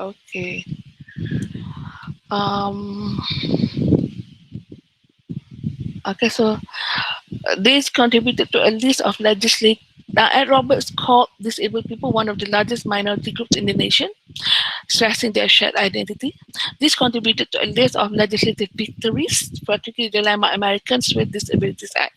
Okay. Um, okay, so this contributed to a list of legislate. Ed Roberts called disabled people one of the largest minority groups in the nation, stressing their shared identity. This contributed to a list of legislative victories, particularly the Landmark Americans with Disabilities Act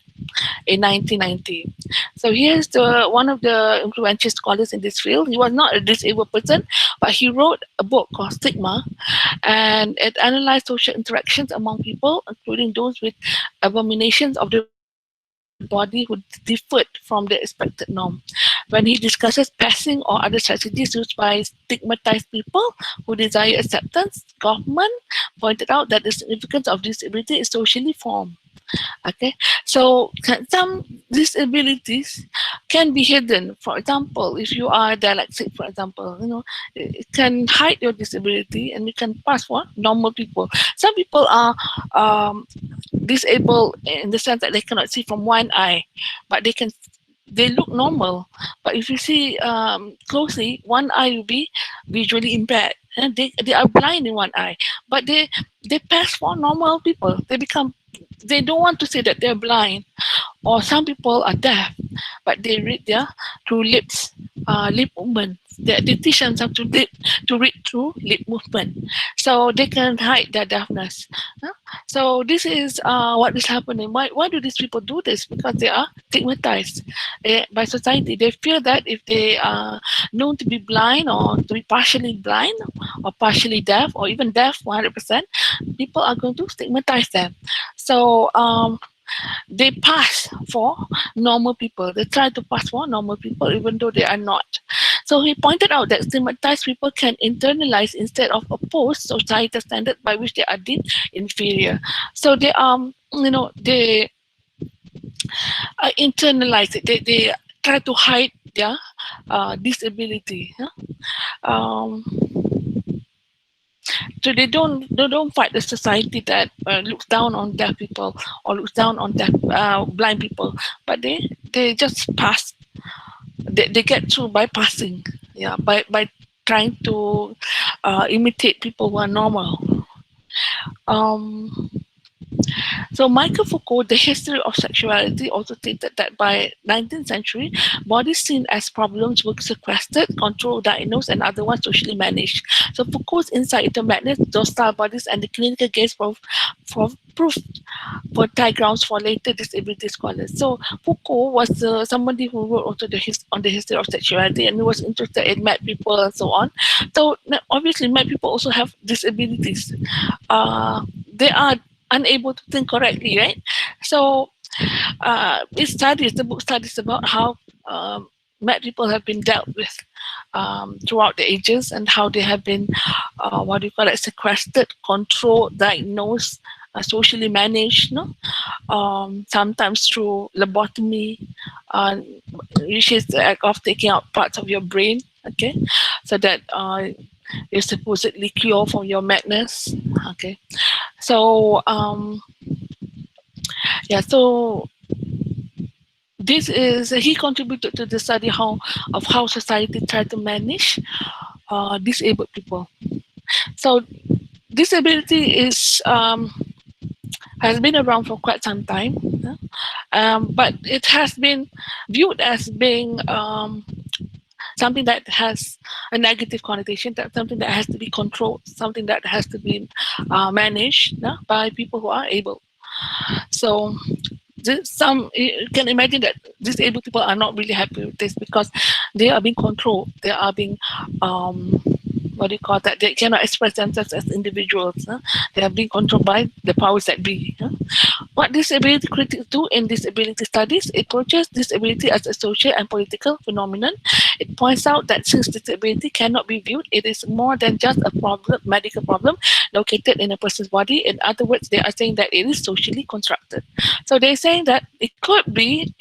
in 1990. So here's the one of the influential scholars in this field. He was not a disabled person, but he wrote a book called Stigma, and it analyzed social interactions among people, including those with abominations of the body who differed from the expected norm. When he discusses passing or other strategies used by stigmatized people who desire acceptance, Kaufman pointed out that the significance of disability is socially formed. Okay, so some disabilities can be hidden. For example, if you are dyslexic, for example, it can hide your disability and you can pass for normal people. Some people are um, disabled in the sense that they cannot see from one eye, but they look normal. But if you see closely, one eye will be visually impaired. And they are blind in one eye, but they pass for normal people. They don't want to say that they're blind. Or some people are deaf, but they read their through lips, lip movement. They teach themselves to read through lip movement, so they can hide their deafness. Huh? So this is what is happening. Why do these people do this? Because they are stigmatized by society. They feel that if they are known to be blind or to be partially blind or partially deaf or even deaf 100%, people are going to stigmatize them. So they pass for normal people. They try to pass for normal people even though they are not. So he pointed out that stigmatized people can internalize instead of oppose societal standard by which they are deemed inferior. So they they internalize it. They try to hide their disability. Yeah? Um, so they don't fight the society that looks down on deaf people or looks down on blind people, but they just pass. They get through by passing, yeah, by trying to imitate people who are normal. Um, So Michael Foucault, The History of Sexuality, also stated that by 19th century, bodies seen as problems were sequestered, controlled, diagnosed, and otherwise socially managed. So Foucault's insight into madness, docile bodies, and the clinical gaze for proof fertile grounds for later disability scholars. So Foucault was somebody who wrote also on the history of sexuality, and he was interested in mad people and so on. So obviously, mad people also have disabilities. They are unable to think correctly, right? So the book studies about how mad people have been dealt with throughout the ages and how they have been, what do you call it, sequestered, controlled, diagnosed, socially managed, no? Sometimes through lobotomy, uh, which is the act of taking out parts of your brain, okay, so that you supposedly cure from your madness, okay. So yeah, so this is he contributed to the study of how society tried to manage disabled people. So disability is has been around for quite some time, but it has been viewed as being something that has a negative connotation, that something that has to be controlled, something that has to be managed by people who are able. So some you can imagine that disabled people are not really happy with this because they are being controlled. They are being what do you call that? They cannot express themselves as individuals. They are being controlled by the powers that be. What disability critics do in disability studies, it approaches disability as a social and political phenomenon. It points out that since disability cannot be viewed, it is more than just a problem, medical problem located in a person's body. In other words, they are saying that it is socially constructed. So they're saying that it could be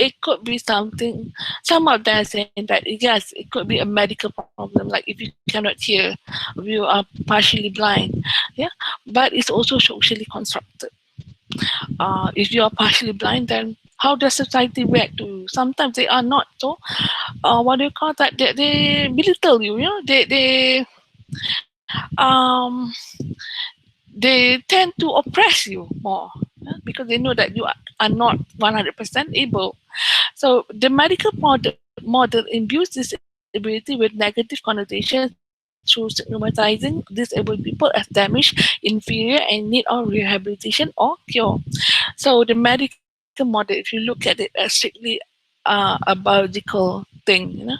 something. Some of them are saying that yes, it could be a medical problem, like if you cannot hear, if you are partially blind, yeah. But it's also socially constructed. If you are partially blind, then how does society react to you? Sometimes they are not so. What do you call that? They belittle you. You know, they um, they tend to oppress you more, because they know that you are not 100% able. So the medical model imbues disability with negative connotations through stigmatizing disabled people as damaged, inferior, and in need of rehabilitation or cure. So the medical model, if you look at it as strictly a biological thing,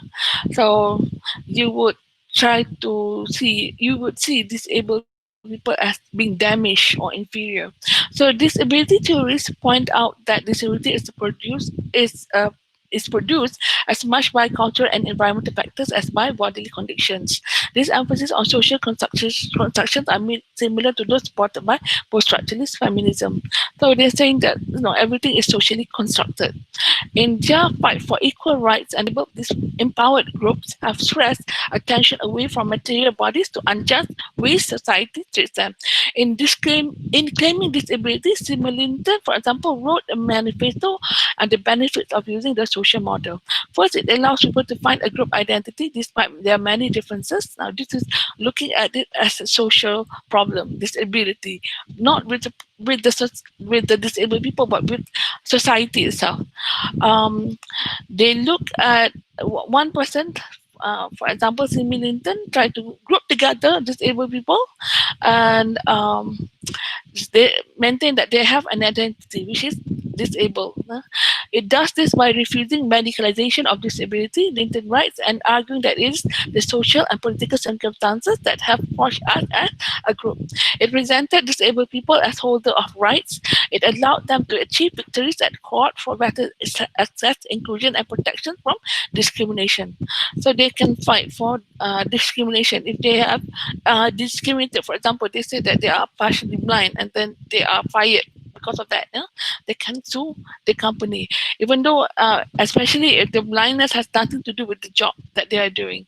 so you would try to you would see disabled people as being damaged or inferior. So disability theorists point out that disability is produced as much by cultural and environmental factors as by bodily conditions. This emphasis on social constructions are similar to those supported by post-structuralist feminism. So they're saying that everything is socially constructed. In their fight for equal rights, and these empowered groups have stressed attention away from material bodies to unjust ways society treats them. In claiming disability, Simelinton, for example, wrote a manifesto and the benefits of using the social model. First, it allows people to find a group identity despite their many differences. Now, this is looking at it as a social problem, disability, not with the disabled people, but with society itself. Um, they look at one person. For example, Simi Linton tried to group together disabled people, and they maintain that they have an identity which is disabled. It does this by refusing medicalization of disability, Linton writes, and arguing that it is the social and political circumstances that have forged us as a group. It presented disabled people as holders of rights. It allowed them to achieve victories at court for better access, inclusion, and protection from discrimination. So they can fight for discrimination if they have discriminated. For example, they say that they are partially blind and then they are fired because of that. They can sue the company, even though, especially if the blindness has nothing to do with the job that they are doing.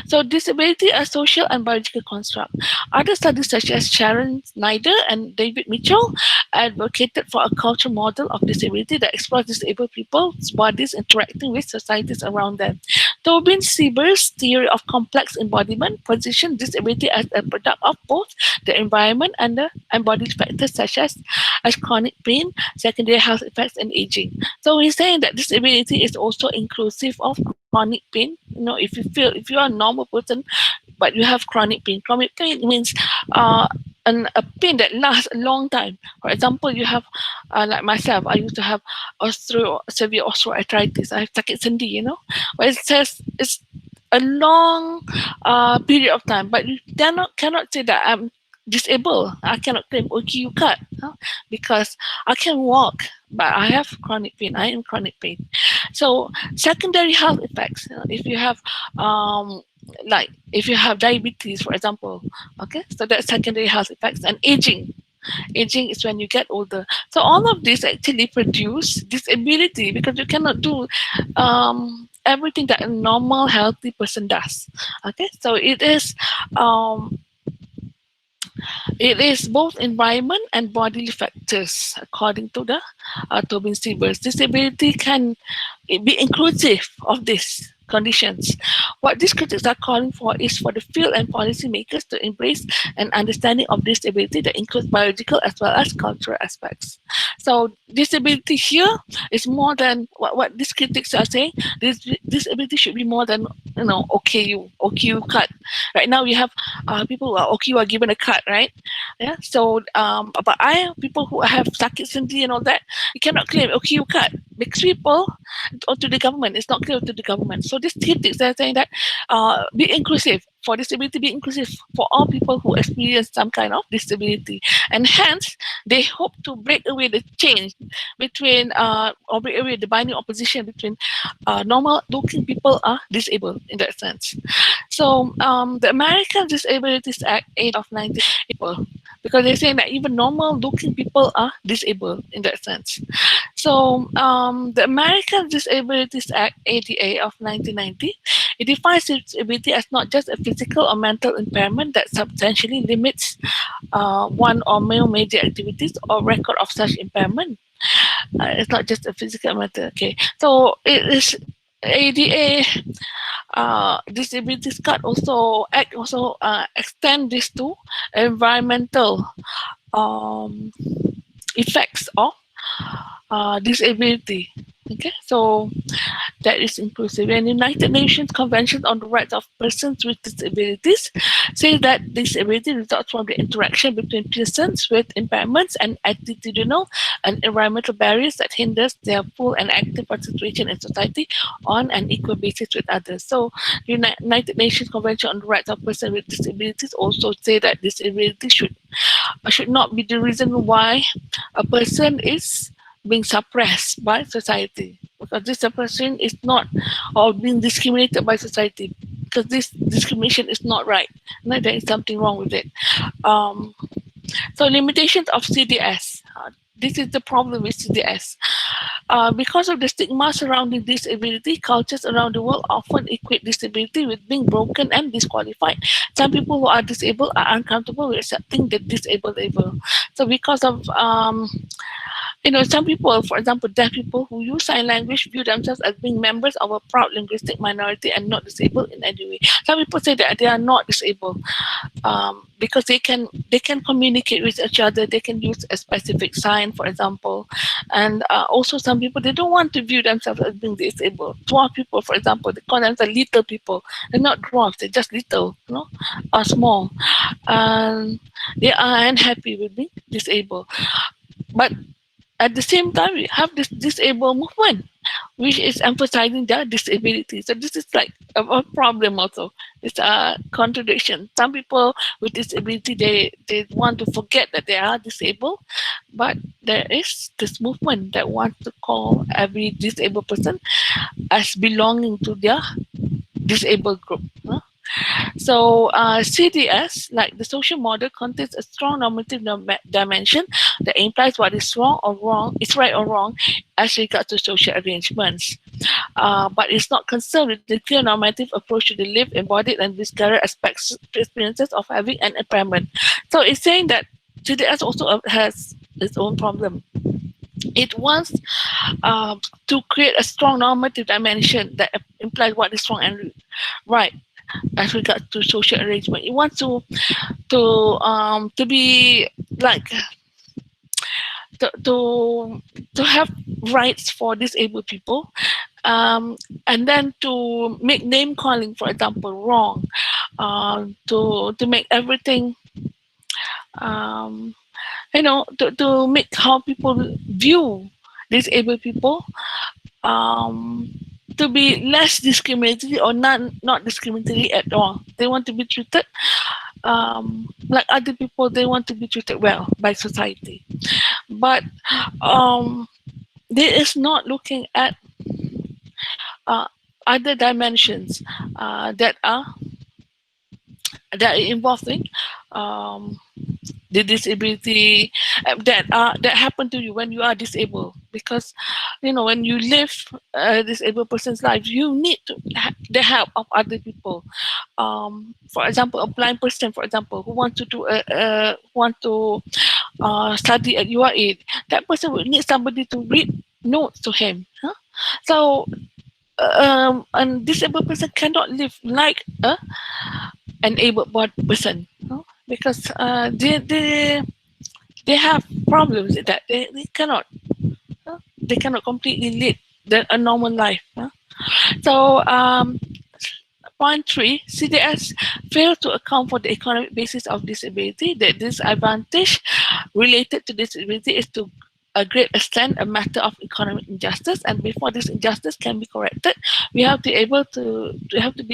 So disability as social and biological construct. Other studies such as Sharon Snyder and David Mitchell advocated for a cultural model of disability that explores disabled people's bodies interacting with societies around them. Tobin Sieber's theory of complex embodiment positioned disability as a product of both the environment and the embodied factors such as chronic pain, secondary health effects, and aging. So he's saying that disability is also inclusive of chronic pain. If you are a normal person but you have chronic pain. Chronic pain means uh, a pain that lasts a long time. For example, you have, like myself, I used to have severe osteoarthritis. I have sakit sendi, but it says it's a long period of time. But you cannot say that I'm disabled. I cannot claim OQ cut, because I can walk, but I have chronic pain. I am chronic pain. So secondary health effects. If you have like if you have diabetes, for example, okay, so that's secondary health effects. And aging is when you get older. So all of this actually produce disability because you cannot do everything that a normal healthy person does. Okay, so um, it is both environment and bodily factors, according to the Tobin Siebers. Disability can be inclusive of these conditions. What these critics are calling for is for the field and policymakers to embrace an understanding of disability that includes biological as well as cultural aspects. So disability here is more than what these critics are saying. This disability should be more than OKU cut. Right now we have people who are OKU are given a cut, right? Yeah. So but people who have sakit sendi and all that, you cannot claim OKU cut because people or to the government. It's not clear to the government. So these critics are saying that be inclusive for disability, be inclusive for all people who experience some kind of disability, and hence they hope to break away the change between or break away the binding opposition between normal-looking people are disabled in that sense. So the American Disabilities Act 8 of 19 because they're saying that even normal-looking people are disabled in that sense. So the American Disabilities Act (ADA) of 1990 it defines disability as not just a physical or mental impairment that substantially limits one or more major activities or record of such impairment. It's not just a physical matter. Okay, so it is ADA disabilities card also extend this to environmental um, effects of disability. Okay, so that is inclusive. And United Nations Convention on the Rights of Persons with Disabilities says that disability results from the interaction between persons with impairments and attitudinal and environmental barriers that hinders their full and active participation in society on an equal basis with others. So, United Nations Convention on the Rights of Persons with Disabilities also say that disability should not be the reason why a person is being suppressed by society, because this suppression is not, or being discriminated by society, because this discrimination is not right. No, there is something wrong with it. um, so limitations of CDS. This is the problem with CDS. Because of the stigma surrounding disability, cultures around the world often equate disability with being broken and disqualified. Some people who are disabled are uncomfortable with accepting the disabled label. So because of some people, for example, deaf people who use sign language view themselves as being members of a proud linguistic minority and not disabled in any way. Some people say that they are not disabled because they can communicate with each other. They can use a specific sign, for example, and also some people, they don't want to view themselves as being disabled. Dwarf people, for example, they call themselves little people. They're not dwarfs; they're just little, or small, and they are unhappy with being disabled. But at the same time, we have this disabled movement, which is emphasizing their disability. So this is like a problem also. It's a contradiction. Some people with disability, they want to forget that they are disabled, but there is this movement that wants to call every disabled person as belonging to their disabled group. So CDS, like the social model, contains a strong normative dimension that implies what is wrong or wrong, is right or wrong as regards to social arrangements. But it's not concerned with the clear normative approach to the lived, embodied, and discarded aspects, experiences of having an impairment. So it's saying that CDS also has its own problem. It wants to create a strong normative dimension that implies what is wrong and right as regards to social arrangement. It wants to be like to have rights for disabled people, and then to make name calling, for example, wrong, to make everything, um, to make how people view disabled people, um, to be less discriminatory or not discriminatory at all. They want to be treated like other people. They want to be treated well by society, but there is not looking at uh, other dimensions that are involving um, the disability, that happen to you when you are disabled. Because when you live a disabled person's life, you need the help of other people. For example, a blind person, for example, who want to do want to study at your age, that person will need somebody to read notes to him. So a disabled person cannot live like an able-bodied person, because they have problems with that. They cannot completely lead a normal life. So point 3, CDS failed to account for the economic basis of disability. The disadvantage related to disability is to a great extent a matter of economic injustice, and before this injustice can be corrected, we have to be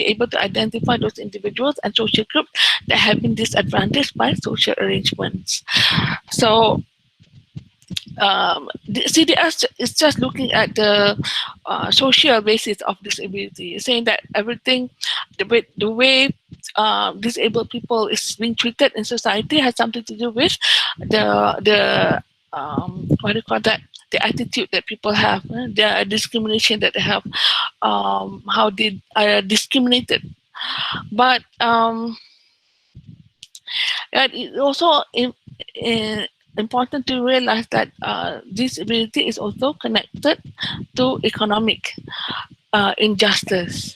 able to identify those individuals and social groups that have been disadvantaged by social arrangements. So the CDS is just looking at the social basis of disability, saying that everything, the way disabled people is being treated in society has something to do with the what do you call that? The attitude that people have, the discrimination that they have, how they are discriminated. But it also important to realize that disability is also connected to economic injustice.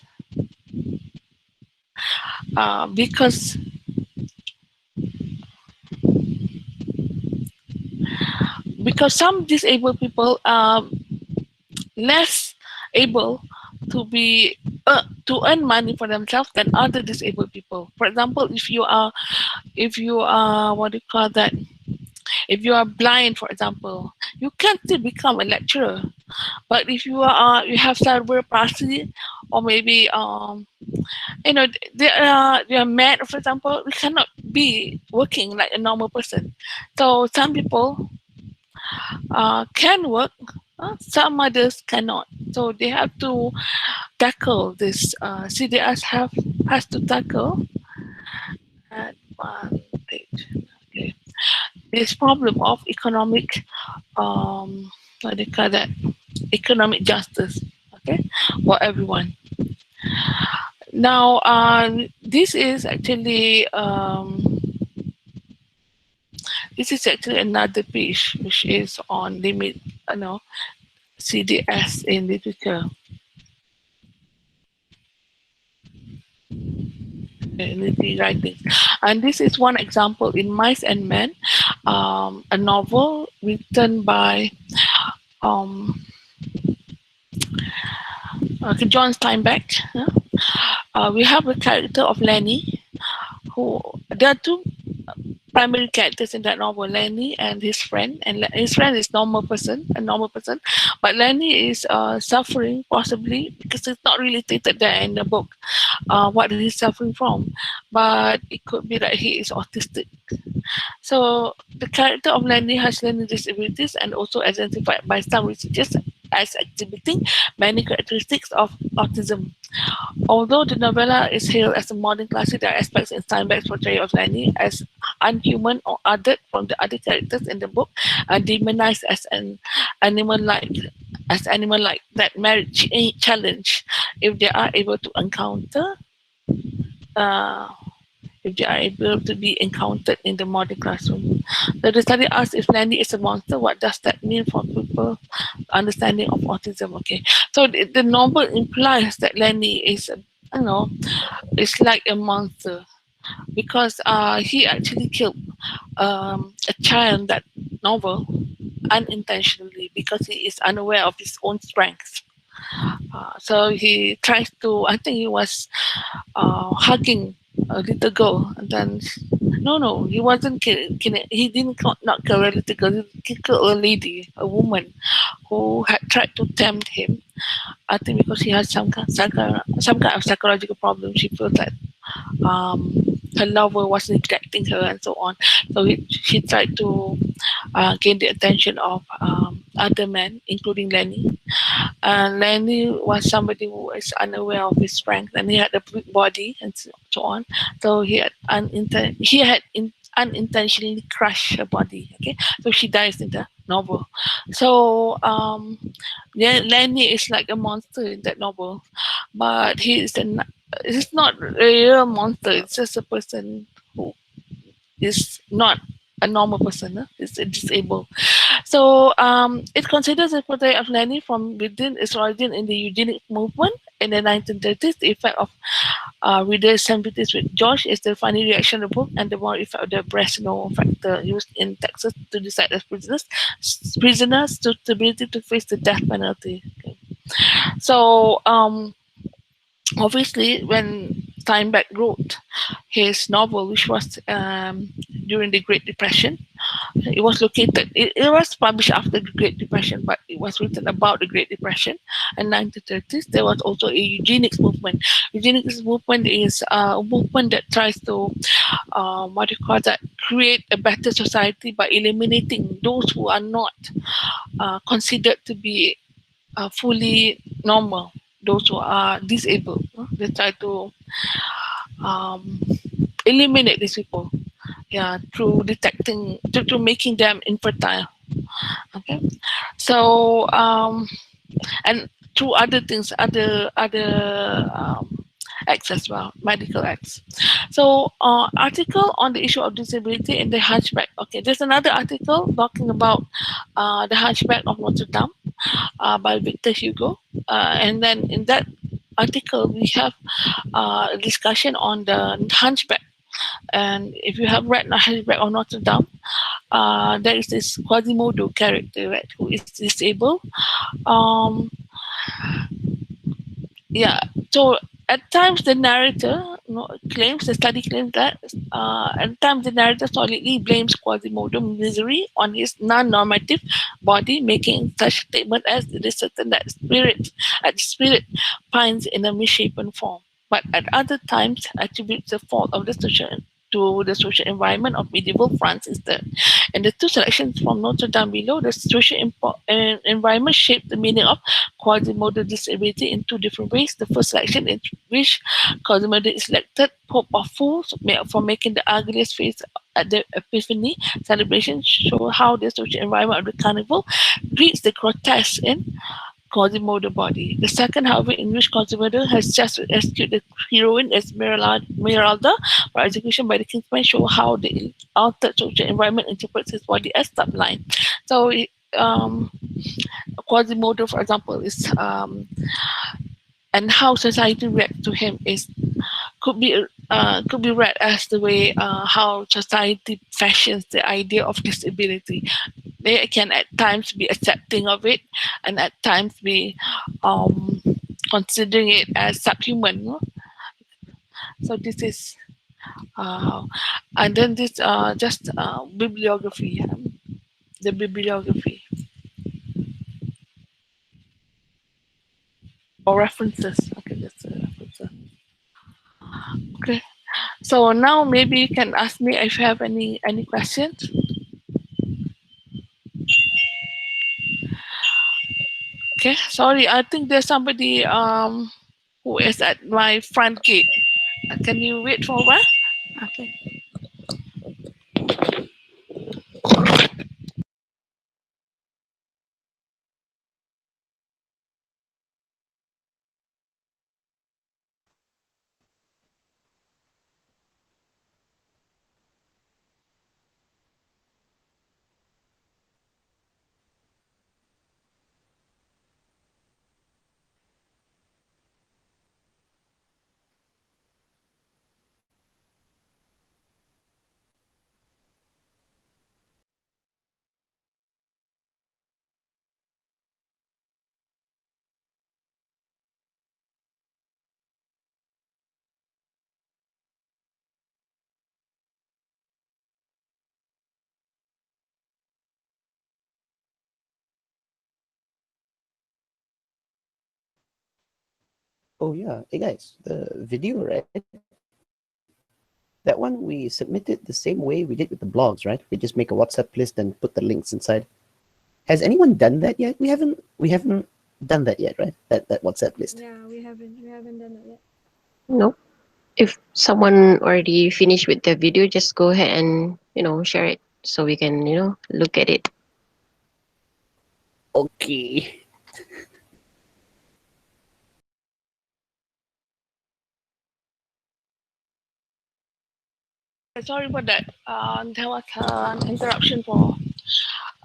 because some disabled people are less able to be to earn money for themselves than other disabled people. For example, if you are what do you call that? If you are blind, for example, you can still become a lecturer. But if you have cerebral palsy, or maybe they are mad, for example, we cannot be working like a normal person. So some people can work, some others cannot. So they have to tackle this. CDS has to tackle advantage. Okay. This problem of economic what do you call that? Economic justice. Okay, for everyone. Now, this is actually another page which is on limit, CDS in literature, in literary writing, and this is one example in Mice and Men, a novel written by um, John Steinbeck. We have the character of Lenny, who there are two primary characters in that novel, Lenny and his friend. And his friend is a normal person, but Lenny is suffering, possibly because it's not really stated there in the book what he's suffering from, but it could be that he is autistic. So the character of Lenny has learning disabilities and also identified by some researchers as exhibiting many characteristics of autism. Although the novella is hailed as a modern classic, there are aspects in Steinbeck's portrayal of Lenny as unhuman or othered from the other characters in the book, and demonized as an animal-like, that marriage challenge if they are able to encounter. Uh, if they are able to be encountered in the modern classroom. So the study asks if Lenny is a monster, what does that mean for people understanding of autism? Okay, so the novel implies that Lenny is, it's like a monster because he actually killed a child in that novel unintentionally because he is unaware of his own strengths. So he tries to, I think he was hugging a little girl, and then no, he wasn't killing. He didn't not kill a little girl. He killed a lady, a woman, who had tried to tempt him. I think because he had some kind of psychological problem. She feels that um, her lover was neglecting her and so on. So she tried to gain the attention of other men, including Lenny. Lenny was somebody who is unaware of his strength, and he had a weak body and so on. So unintentionally crushed her body. Okay, so she dies in the novel. So Lenny is like a monster in that novel, but he's not a real monster. It's just a person who is not a normal person. It's disabled. So it considers the portrait of Lenny from within its origin in the eugenic movement in the 1930s. The effect of readers' sympathies with George is the funny reaction of the book and the more effect of the Bresno factor used in Texas to decide as prisoners to the ability to face the death penalty. Okay. So obviously, when Steinbeck wrote his novel, which was during the Great Depression, it was published after the Great Depression, but it was written about the Great Depression in 1930s. There was also a eugenics movement. Eugenics movement is a movement that tries to, what do you call that, create a better society by eliminating those who are not considered to be fully normal, those who are disabled. They try to um, eliminate these people, yeah, through detecting, to making them infertile. Okay, so and through other things, other acts as well, medical acts. So article on the issue of disability in the Hunchback. Okay, there's another article talking about the Hunchback of Notre Dame by Victor Hugo, and then in that article, we have a discussion on the Hunchback. And if you have read Hunchback of Notre Dame, there is this Quasimodo character, right, who is disabled. Um, yeah, so at times the narrator, claims, the study claims that at times the narrator solidly blames Quasimodo misery on his non-normative body, making such statement as it is certain that spirit finds in a misshapen form, but at other times attributes the fault of the social to the social environment of medieval France instead. And the two selections from Notre Dame below, the social environment shaped the meaning of Quasimodo disability in two different ways. The first selection, in which Quasimodo is elected Pope of Fools for making the ugliest face at the Epiphany celebration, show how the social environment of the carnival greets the grotesque in Quasimodo body. The second, however, in which Quasimodo has just rescued the heroine Esmeralda for execution by the Kingsman, show how the altered social environment interprets his body as sublime. So, um, Quasimodo, for example, is and how society reacts to him is could be read as the way how society fashions the idea of disability. They can at times be accepting of it, and at times be um, considering it as subhuman. No? So this is, uh, and then this just bibliography, the bibliography or references. Okay, that's references. Okay, so now maybe you can ask me if you have any questions. Okay, sorry, I think there's somebody who is at my front gate. Can you wait for a while? Okay. Oh yeah. Hey guys, the video, right? That one we submitted the same way we did with the blogs, right? We just make a WhatsApp list and put the links inside. Has anyone done that yet? We haven't done that yet, right? That WhatsApp list. Yeah, we haven't done that yet. Nope. If someone already finished with the video, just go ahead and share it so we can look at it. Okay. Sorry about that. There was an interruption for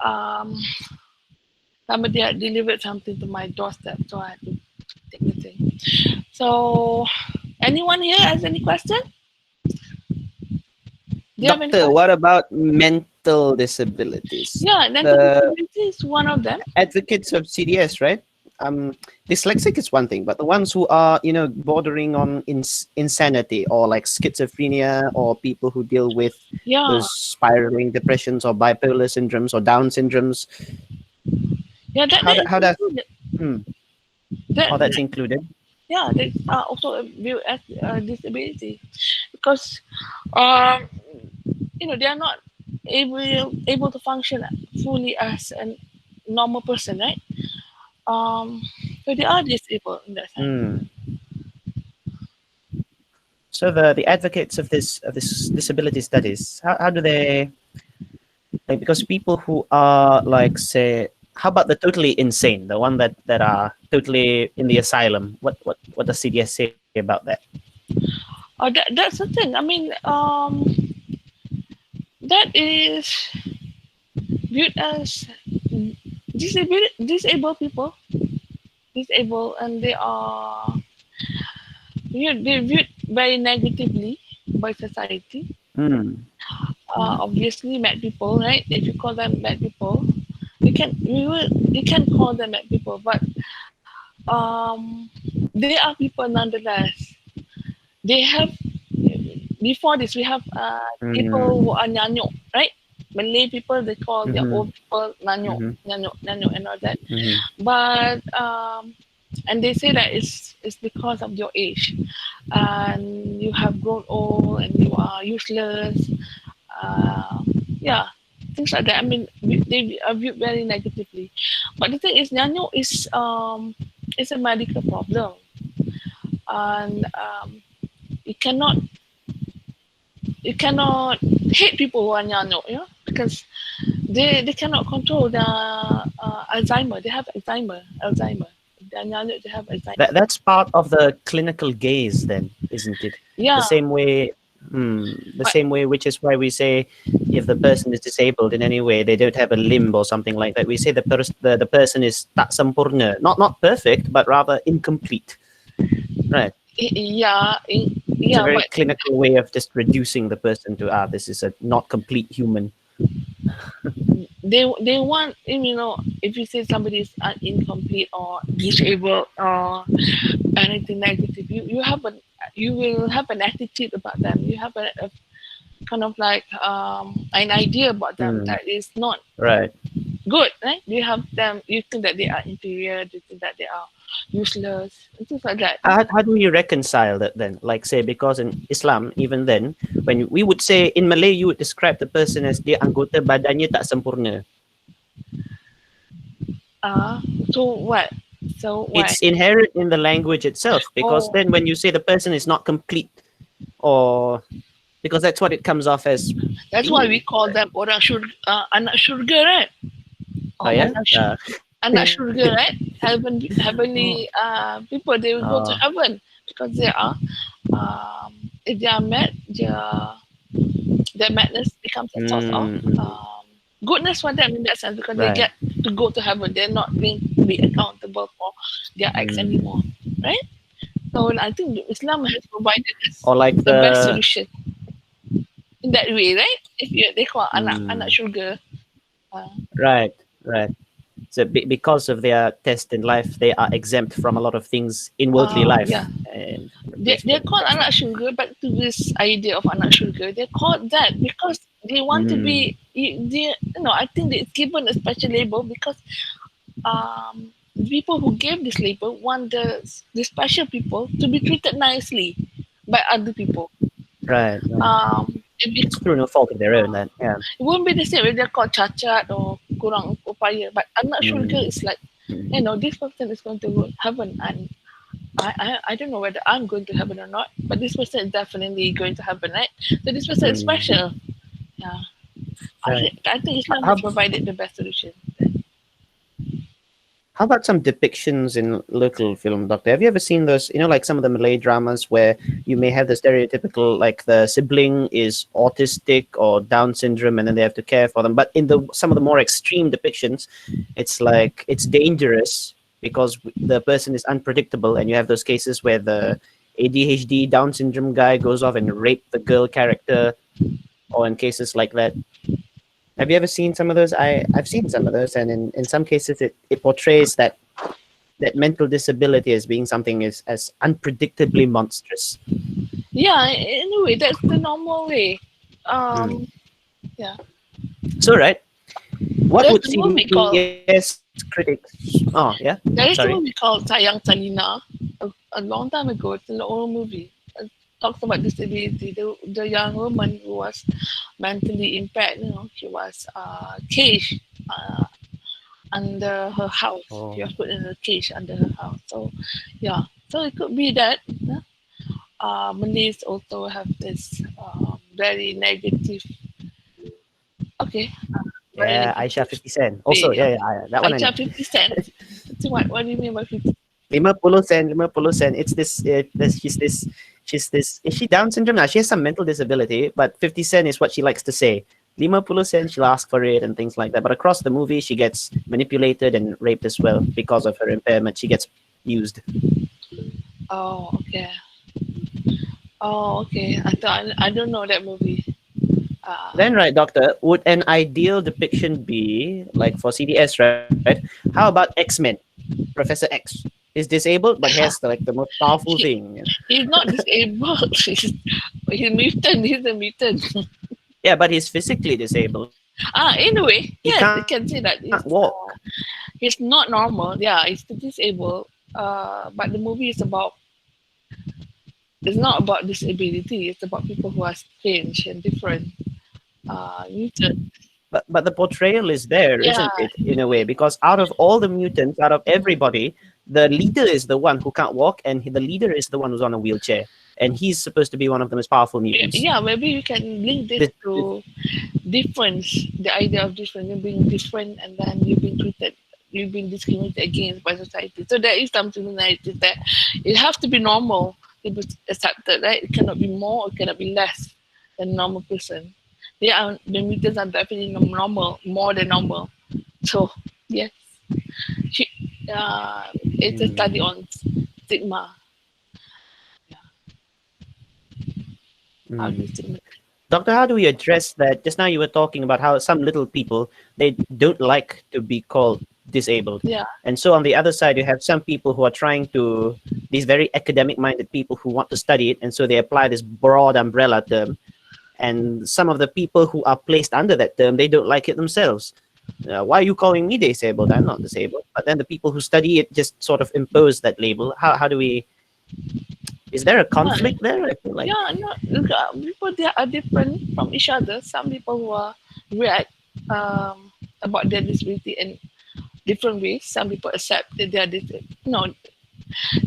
um, somebody had delivered something to my doorstep, so I had to take the thing. So, anyone here has any question? Do you have any Doctor, question? what about mental disabilities? Yeah, mental The disability is one of them. advocates of CDS, right? Dyslexic is one thing, but the ones who are, bordering on insanity or like schizophrenia or people who deal with Yeah, those spiraling depressions or bipolar syndromes or Down syndromes, yeah, how that that is how that included. hmm, That, how that's included? yeah, they are also viewed as disability because um, they are not able to function fully as a normal person, right? Um, so they are disabled in that sense. Hmm. So the advocates of this disability studies, how do they, like, because people who are like, say, how about the totally insane, the one that are totally in the asylum? What does CDS say about that? That's the thing. I mean, that is viewed as disabled people, disabled, and they are. they're viewed very negatively by society. Mm. Obviously, mad people, right? If you call them mad people, you can call them mad people, but um, they are people nonetheless. They have before this we have people who Mm. are nyanyuk, right? Malay people they call their Mm-hmm. old people nanyuk, Mm-hmm. nanyuk, nanyuk, and all that. Mm-hmm. But and they say that it's because of your age, and you have grown old and you are useless. Uh, yeah, things like that. I mean, they are viewed very negatively. But the thing is, nyanyuk is a medical problem, and you cannot hate people who are nyanyuk, because they cannot control their Alzheimer. They have Alzheimer. They're nyanyuk, they have Alzheimer. That's part of the clinical gaze, then, isn't it? The Yeah, same way, the but same way, which is why we say if the person is disabled in any way, they don't have a limb or something like that. We say the person is tak sempurna, not perfect, but rather incomplete. Right. It's a yeah, very but clinical way of just reducing the person to this is a not complete human. they want, if you say somebody is incomplete or disabled or anything negative, you will have an attitude about them. You have a kind of like an idea about them Mm, that is not right. good, right? You have them, you think that they are inferior, you think that they are useless, and things like that. How do we reconcile that then? Like, say, because in Islam, even then, when we would say in Malay, you would describe the person as dia anggota badannya tak sempurna. Uh, so what? So why? It's inherent in the language itself, because Oh, then when you say the person is not complete, or because that's what it comes off as that's why we being. call them orang anak syurga, right? Oh Or yeah. anak syurga, right? Heavenly people, they will go to Oh. heaven because they are if they are mad, their madness becomes a source of Mm, goodness for them in that sense, because they right. get to go to heaven. They're not going to be accountable for their acts Mm. anymore, right? So I think Islam has provided us Or like the best the solution in that way, right? If they call anak mm, syurga, uh, right, right. So because of their test in life, they are exempt from a lot of things in worldly yeah, life, and they're basically called that's anak syurga. Back to this idea of anak syurga, they're called that because they want to mm, be. I think it's given a special label because the people who gave this label want the special people to be treated nicely by other people. right, right. It It's through no fault of their own. Then yeah. won't be the same if they're called cacat or kurang upaya. But anak syurga Mm, is like, mm, this person is going to go to heaven, and I don't know whether I'm going to heaven or not, but this person is definitely going to heaven, right? So this person is mm, special. Yeah, right. I think Islam How has provided the best solution. How about some depictions in local film, Doctor? Have you ever seen those, like some of the Malay dramas where you may have the stereotypical, like the sibling is autistic or Down syndrome and then they have to care for them. But in the some of the more extreme depictions, it's like it's dangerous because the person is unpredictable. And you have those cases where the ADHD Down syndrome guy goes off and rape the girl character, or in cases like that. Have you ever seen some of those? I've seen some of those, and in some cases it portrays that mental disability as being something as unpredictably monstrous. Yeah, anyway, that's the normal way. Mm. Um, yeah, So, right, what there's would a movie called CBS critics? Oh, yeah. there Sorry. is a movie called Sayang Talina a long time ago. It's an old movie. It talks about disability. The young woman who was mentally impaired, she was caged under her house. She Oh, was put in a cage under her house. So, yeah. So it could be that Malays also have this very negative, okay, very yeah, Aisha negative 50 Cent. Also, way yeah, of that one I know. Aicha 50 cents. So what do you mean by 50? 50 Cent, 50 Cent. It's she's this. Is she Down syndrome? Now she has some mental disability, but 50 Cent is what she likes to say. 50 Cent, she'll ask for it and things like that. But across the movie, she gets manipulated and raped as well because of her impairment. She gets used. Oh, okay. Oh, okay. I don't know that movie. Uh, Then, right, Doctor, would an ideal depiction be like for CDS, right? How about X-Men? Professor X is disabled, but he has like the most powerful he thing. he's not disabled. He's mutant. He's a mutant. Yeah, but he's physically disabled. Anyway, He yes, can't I can say walk. that it's not normal. Yeah, it's disabled. But the movie is about. It's not about disability. It's about people who are strange and different. Mutant. But the portrayal is there, Yeah, isn't it, in a way? Because out of all the mutants, out of everybody, the leader is the one who can't walk, and the leader is the one who's on a wheelchair, and he's supposed to be one of the most powerful mutants. yeah. Maybe you can link this This, to difference, the idea of difference, you're being different and then you've been treated, you've been discriminated against by society. So there is some similarities that it has to be normal to be accepted, right? It cannot be more, it cannot be less than a normal person. The mutants are definitely normal, more than normal. So yes, she, it's a study mm, on stigma. Yeah, how do you mm. stigma? Doctor, how do we address that? Just now you were talking about how some little people they don't like to be called disabled, Yeah, and so on the other side you have some people who are trying to these very academic-minded people who want to study it, and so they apply this broad umbrella term. And some of the people who are placed under that term they don't like it themselves. Why are you calling me disabled? I'm not disabled. But then the people who study it just sort of impose that label. How do we? Is there a yeah. conflict there? I feel like. Yeah, no, look, people they are different from each other. Some people who are react about their disability in different ways. Some people accept that they are no.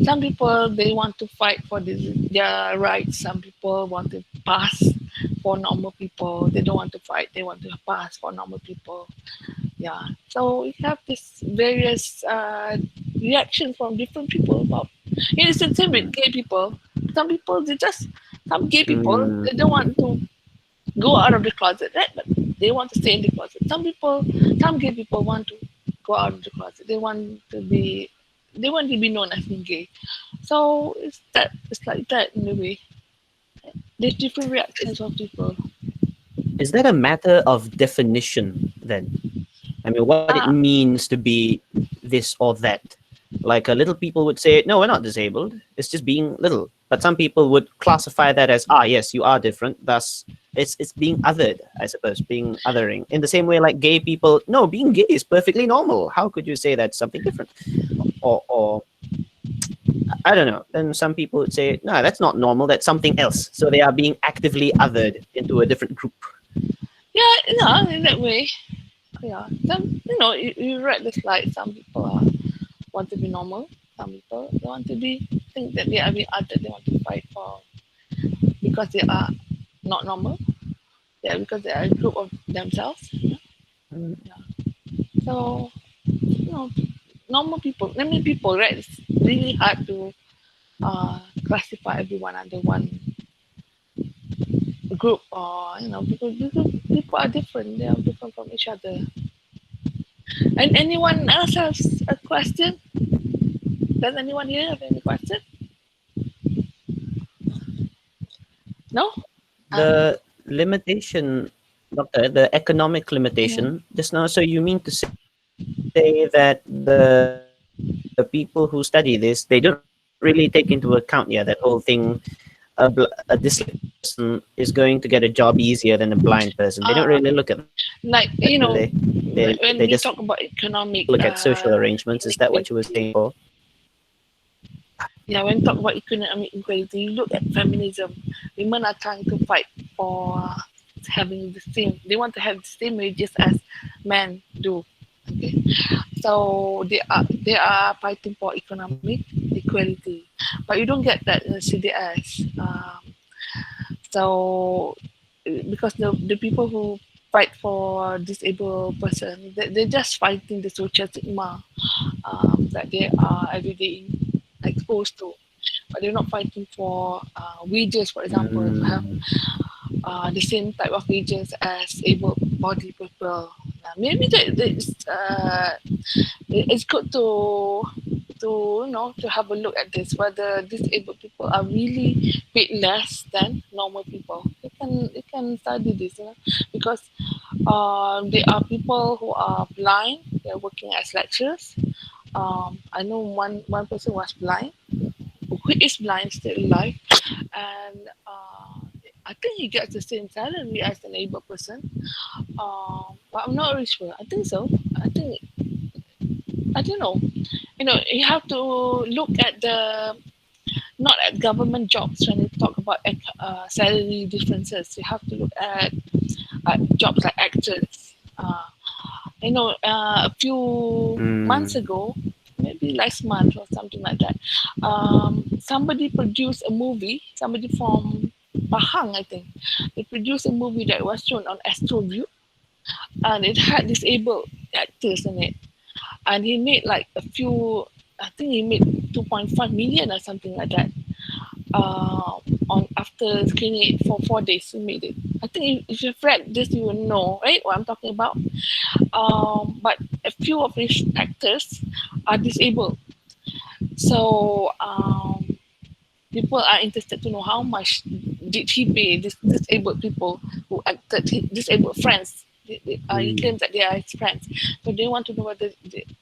Some people they want to fight for their rights. Some people want to pass for normal people. They don't want to fight. They want to pass for normal people. Yeah. So we have this various reactions from different people about. It's the same with Mm, gay people. Some people they just some gay people mm, they don't want to go out of the closet, right? But they want to stay in the closet. Some gay people want to go out of the closet. They want to be known as being gay. So it's like that in a way. There's different is, reactions of people. is that a matter of definition then? I mean, what it Ah, means to be this or that. Like little people would say, no, we're not disabled. It's just being little. But some people would classify that as, yes, you are different. Thus, it's being othered, I suppose, being othering. In the same way, like gay people, no, being gay is perfectly normal. How could you say that's something different? Or I don't know. Then some people would say, no, that's not normal. That's something else. So they are being actively othered into a different group. yeah, yeah, in that way. Yeah. Some you read the slide. Some people want to be normal. Some people they want to be think that they are being other. They want to fight for because they are not normal. Yeah, because they are a group of themselves. Yeah. Mm, So you know, normal people, many people, right? It's really hard to classify everyone under one group, or because people are different. They are different from each other. And anyone else has a question? Does anyone here have any question? No. Uh, the limitation, doctor, the economic mhm. limitation just now. So you mean to say that the people who study this, they don't really take into account, yeah, that whole thing. A dyslexic person is going to get a job easier than a blind person. They don't really look at that, do they? uh, They like just look when at we talk social about economic, arrangements. Is that what you were saying before? yeah, when talk about economic equality, you look at feminism. Women are trying to fight for having the same. They want to have the same wages as men do. Okay, so they are fighting for economic equality, but you don't get that in CDS. So because the people who fight for disabled person, they're just fighting the social stigma that they are everyday exposed to, but they're not fighting for wages, for example, to have Mm, the same type of wages as able-bodied people. Maybe it's good to to to have a look at this, whether disabled people are really paid less than normal people. You can study this, because there are people who are blind. They're working as lecturers. I know one person was blind, who is blind still alive, and I think he gets the same salary as an able person. But I'm not really sure. I think so. I think I don't know. You have to look at the not at government jobs when you talk about salary differences. You have to look at jobs like actors. A few months Mm. ago, maybe last month or something like that, somebody produced a movie. Somebody from Pahang, I think, they produced a movie that was shown on Astro View, and it had disabled actors in it. And he made like a few. I think he made 2.5 million or something like that. Uh, on after screening it for 4 days, he made it. I think if you've read this, you will know, right, what I'm talking about. But a few of these actors are disabled, so people are interested to know how much did he pay this disabled people who acted disabled friends. He Mm. claims that they are his friends, so they want to know whether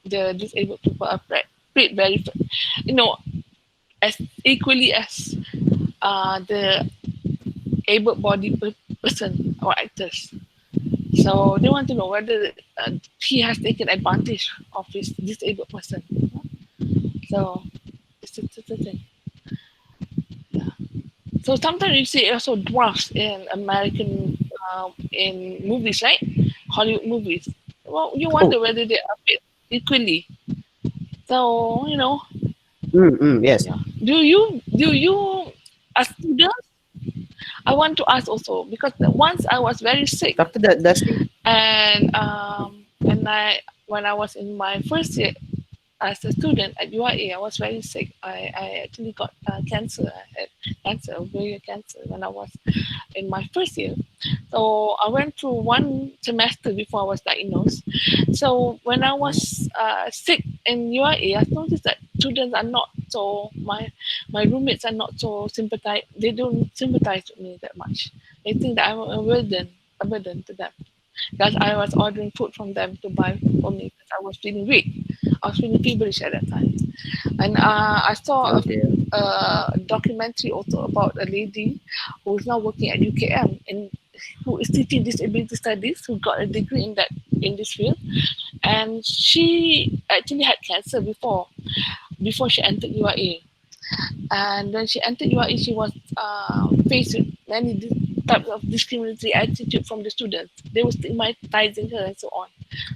the disabled people are paid very, you know, as equally as the able-bodied person or actors. So they want to know whether he has taken advantage of his disabled person. So it's a thing. Yeah. So sometimes you see also dwarfs in American in movies, right? Hollywood movies. Well, you Oh, wonder whether they are paid equally. So yes. yeah. Do you as students? I want to ask also because once I was very sick, After that, does he? and when I was in my first year as a student at UIA, I was very sick. I actually got cancer. I had cancer, ovarian cancer, when I was in my first year. So I went through one semester before I was diagnosed. So when I was sick in UIA, I noticed that students are not so my roommates are not so sympathize. They don't sympathize with me that much. They think that I'm a burden to them. Because I was ordering food from them to buy for me because I was feeling weak. I was feeling feverish at that time. And I saw Oh dear. a documentary also about a lady who is now working at UKM and who is teaching disability studies, who got a degree in this field. And she actually had cancer before she entered UIA. And when she entered UIA, she was faced with many types of discriminatory attitude from the students. They were stigmatizing her and so on.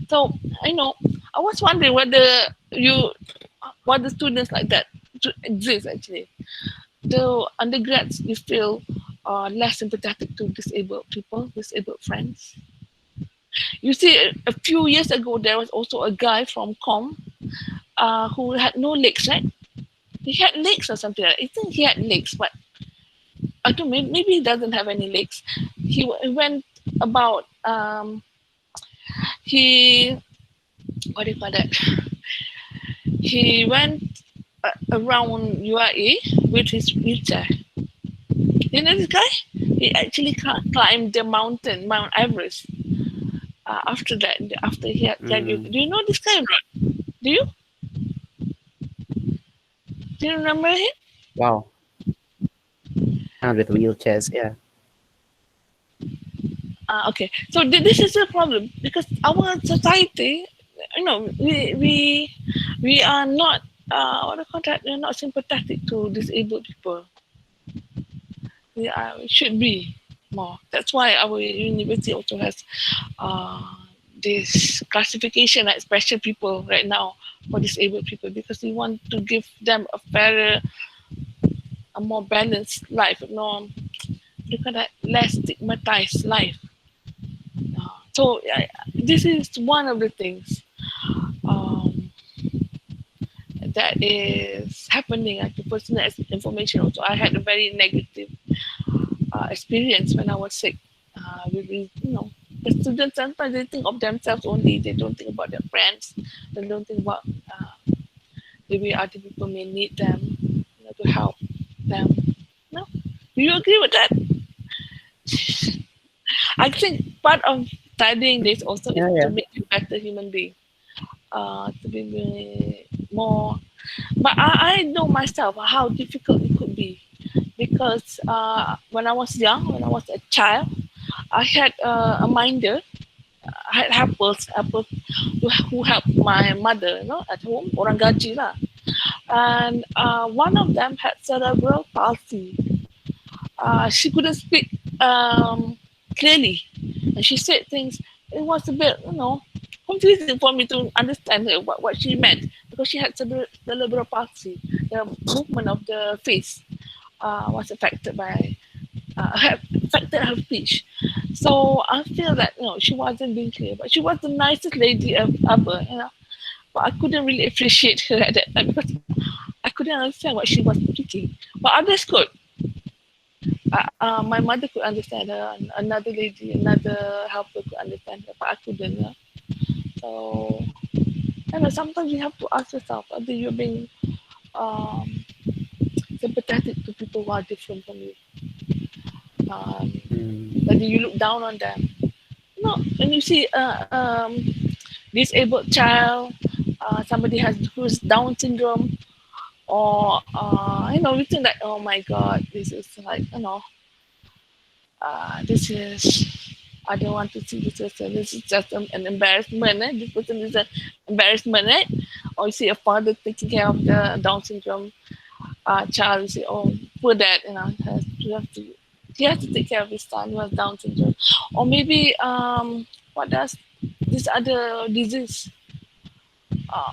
So I was wondering whether students like that exist actually. The undergrads you feel less sympathetic to disabled people, disabled friends. You see, a few years ago there was also a guy from Com who had no legs, right? He had legs or something. I think he had legs, but I don't know. Maybe he doesn't have any legs. He went about. He what do you call that? He went around UAE with his wheelchair. You know this guy? He actually climbed the mountain, Mount Everest. After he had Mm. graduated, do you know this guy? Rod? Do you? Do you remember him? Wow. And with wheelchairs, yeah. Okay. So this is a problem because our society, we are not what do you call that? We're not sympathetic to disabled people. We should be more. That's why our university also has uh, this classification like special people right now for disabled people because we want to give them a fairer, a more balanced life, look at that, less stigmatized life. So this is one of the things um, that is happening at the personal information. Also, I had a very negative experience when I was sick. The students sometimes they think of themselves only. They don't think about their friends. They don't think about the way other people may need them, to help them. No, do you agree with that? I think part of studying this also is Yeah, to yeah. make you a better human being, to be more. But I know myself how difficult it could be because when I was young, when I was a child, I had a minder. I had helpers who helped my mother, at home, orang gaji lah. And one of them had cerebral palsy. She couldn't speak clearly, and she said things. It was a bit, confusing for me to understand her, what she meant because she had cerebral palsy. The movement of the face was affected by affected her speech. So I feel that she wasn't being clear, but she was the nicest lady ever. But I couldn't really appreciate her at that time because I couldn't understand what she was speaking. But others could. My mother could understand her, and another lady, another helper could understand her, but I couldn't. So, sometimes you have to ask yourself whether you're being um, sympathetic to people who are different from you. Mm. Whether you look down on them. No, when you see disabled child, somebody who's Down syndrome, or we think that, oh my God, this is like, this is, I don't want to see this person. This is just an embarrassment. This person is an embarrassment, right? Or you see a father taking care of the Down syndrome child. You say, oh, poor dad, he has to take care of his son who has Down syndrome. Or maybe, what does this other disease?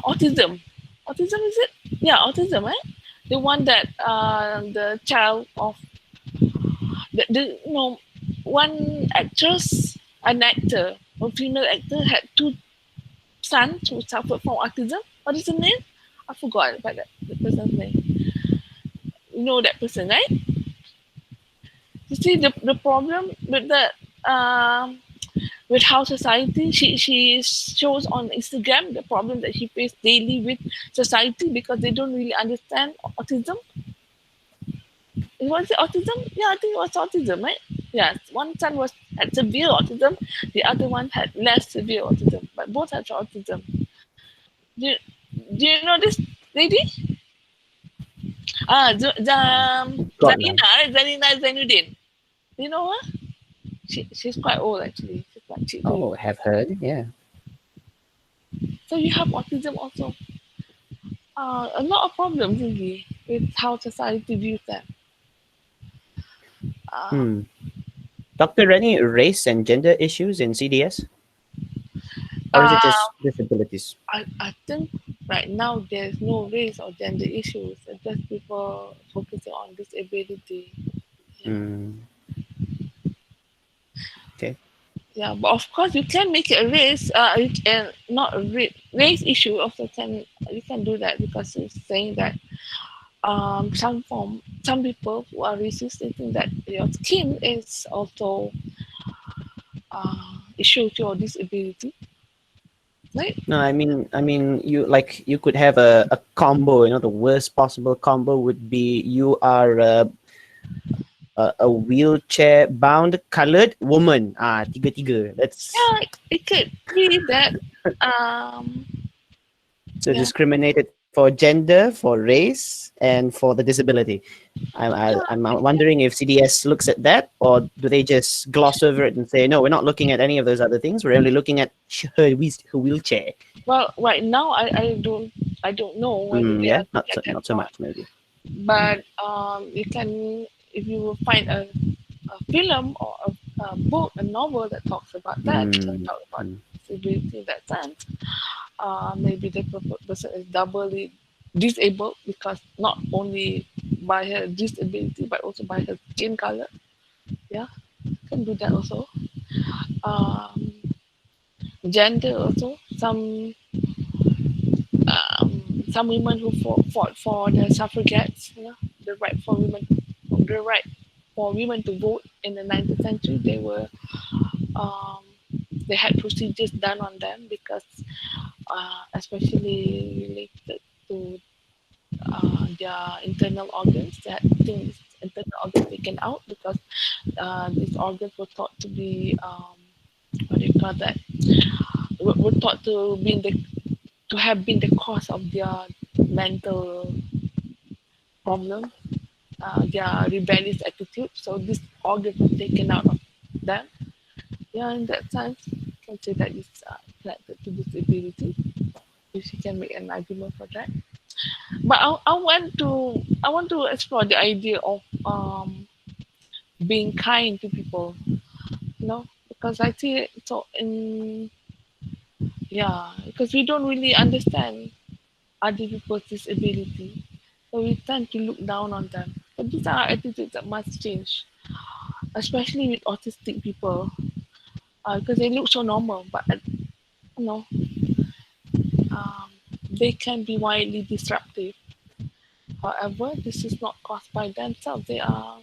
Autism. Autism, is it? Yeah, autism, right? The one that the child of one actress, an actor, a female actor had two sons who suffered from autism. What is the name? I forgot about the person's name. You know that person, right? You see the problem with that, with how society, she shows on Instagram the problem that she faces daily with society because they don't really understand autism. Was it autism? Yeah, I think it was autism, right? Yes, one son had severe autism, the other one had less severe autism, but both had autism. Do you, do you know this lady? God no. Zarina, right? Zarina Zainuddin. Do you know her? She's quite old actually. She's quite cheap. Oh, have heard. Yeah. So you have autism also. A lot of problems really with how society views them. Uh, Hmm. Doctor, any race and gender issues in CDS, or is it uh, just disabilities? I think right now there's no race or gender issues. It's just people focusing on disability. Yeah. Mm. Okay. Yeah, but of course you can make it a race, not a race issue. Also, you can do that because it's saying that some people who are racist they think that your skin is also issue to your disability, right? No, you could have a combo. The worst possible combo would be you are a wheelchair bound colored woman. Tiga. That's Yeah, it could be that. Um, so yeah, discriminated for gender, for race, and for the disability. I'm yeah, wondering if CDS looks at that, or do they just gloss over it and say, no, we're not looking at any of those other things. We're only looking at her wheelchair. well, right now I don't know whether they Yeah, are looking at that not or so not. much maybe. But you can, if you will find a film or a book, a novel that talks about that, that Mm, talk about mm, disability in that sense. Maybe the person is doubly disabled because not only by her disability but also by her skin color. Yeah, can do that also. Um, Gender also. Some women who fought for the suffragettes, the right for women, the right for women to vote in the 19th century. Um, they had procedures done on them because, especially related to their internal organs. They had things internal organs taken out because these organs were thought to be what do you call that? Were thought to be to have been the cause of their mental problem, their rebellious attitude. So this organ was taken out of them. Yeah, in that sense, you can say that it's connected to disability. If you can make an argument for that. But I want to explore the idea of being kind to people, you know, because I see it so in yeah, because we don't really understand other people's disability, so we tend to look down on them. But these are attitudes that must change, especially with autistic people, because they look so normal, but you know, um, they can be widely disruptive. However, this is not caused by themselves. They are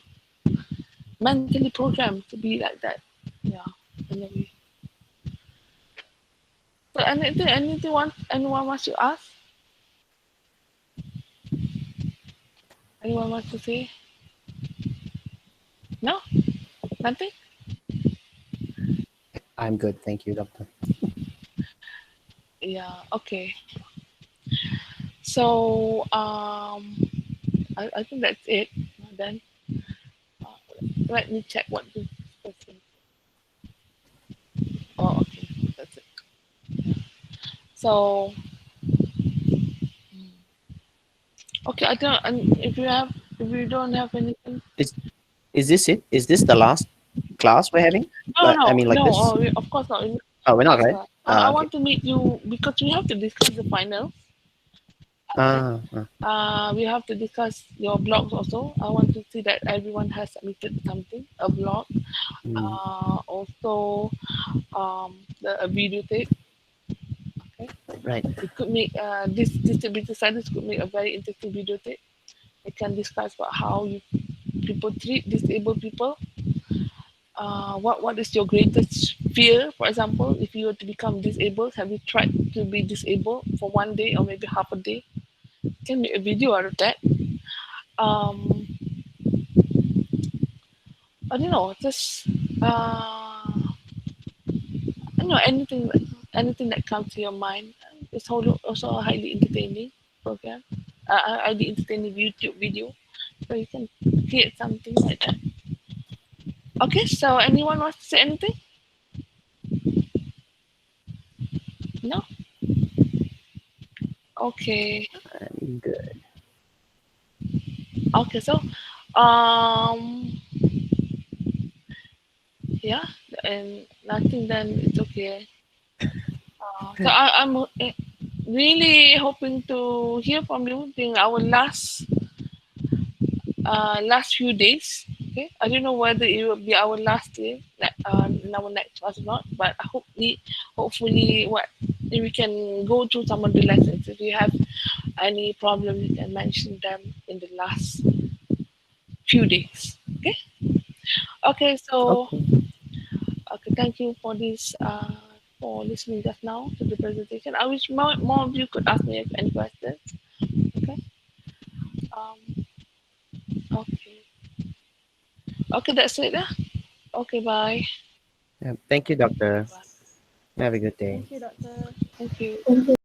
mentally programmed to be like that. Yeah. Anyway. So anyone wants to ask? Anyone wants to say? No? Nothing? I'm good, thank you, doctor. Yeah, okay. So I think that's it. Then let me check what this person. Oh, okay, that's it. So okay, I don't. And if you don't have anything, Is is this it? Is this the last class we're having? no, I no, mean, like no. this? Of course not. Oh, we're not, right? I Okay. want to meet you because we have to discuss the final. Okay. Ah, ah. We have to discuss your blogs also. I want to see that everyone has submitted something, a blog, Mm, also a video tape. Okay, right. it could make this disability studies could make a very interesting video tape. We can discuss about how people treat disabled people. What is your greatest fear? For example, if you were to become disabled, have you tried to be disabled for one day or maybe half a day? Can make a video out of that. Um, I don't know, just I don't know anything that comes to your mind. It's also a highly entertaining program, a highly entertaining YouTube video, so you can create something like that. Okay, so anyone wants to say anything? No. Okay. I'm good. Okay. So, um, yeah, and nothing. Then it's okay. I'm really hoping to hear from you during our last few days. Okay, I don't know whether it will be our last day, in our next class or not. But hopefully, what we can go through some of the lessons. If you have any problem, you can mention them in the last few days. Okay. Okay. So, Okay. okay. Thank you for this. For listening just now to the presentation. I wish more of you could ask me any questions. Okay. Um. Okay. Okay. That's it. Yeah. Okay. Bye. Yeah, thank you, doctor. Bye. Have a good day. Thank you, doctor. Thank you.